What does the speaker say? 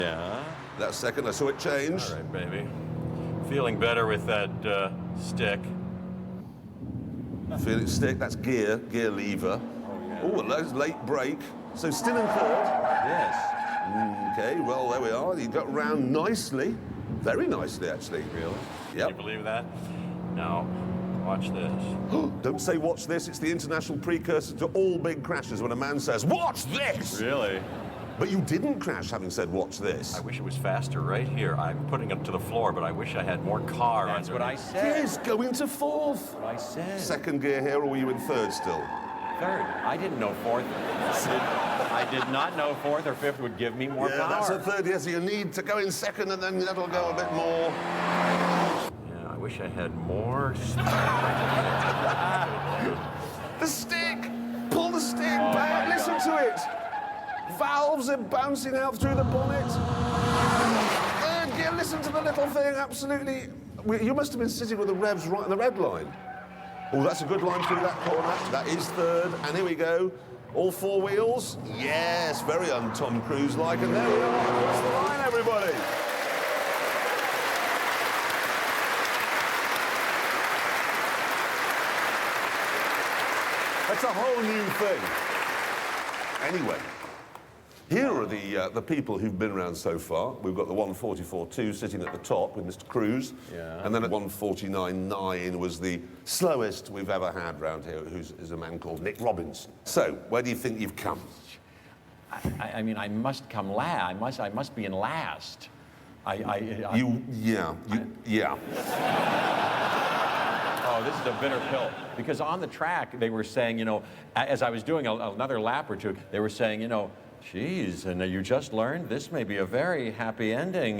Yeah. That second, I saw it change. All right, baby. Feeling better with that stick. Feel it stick, that's gear lever. Oh, yeah. Late brake. So still in third. Yes. Okay, well, there we are. You got round nicely. Very nicely, actually. Really? Yep. Can you believe that? Now, watch this. Don't say watch this. It's the international precursor to all big crashes when a man says, watch this! Really? But you didn't crash having said, watch this. I wish it was faster right here. I'm putting it to the floor, but I wish I had more car. That's what I said. Yes, going to fourth. What I said. Second gear here, or were you in third still? Third. I didn't know fourth. I did not know fourth or fifth would give me more power. That's a third, yes. You need to go in second, and then that'll go a bit more. Yeah, I wish I had more. The stick! Pull the stick back, listen to it! Valves are bouncing out through the bonnet. Third gear, listen to the little thing, absolutely. You must have been sitting with the revs right on the red line. Oh, that's a good line through that corner. That is third, and here we go. All four wheels. Yes, very un-Tom Cruise-like, and there we are. Across the line, everybody. That's a whole new thing. Anyway, here are the people who've been around so far. We've got the 144.2 sitting at the top with Mr. Cruz. Yeah. And then at 149.9 was the slowest we've ever had round here, who's a man called Nick Robinson. So, where do you think you've come? I mean, I must come last. I must be in last. Yeah. Oh, this is a bitter pill. Because on the track, they were saying, you know, as I was doing another lap or two, they were saying, you know, geez, and you just learned this may be a very happy ending.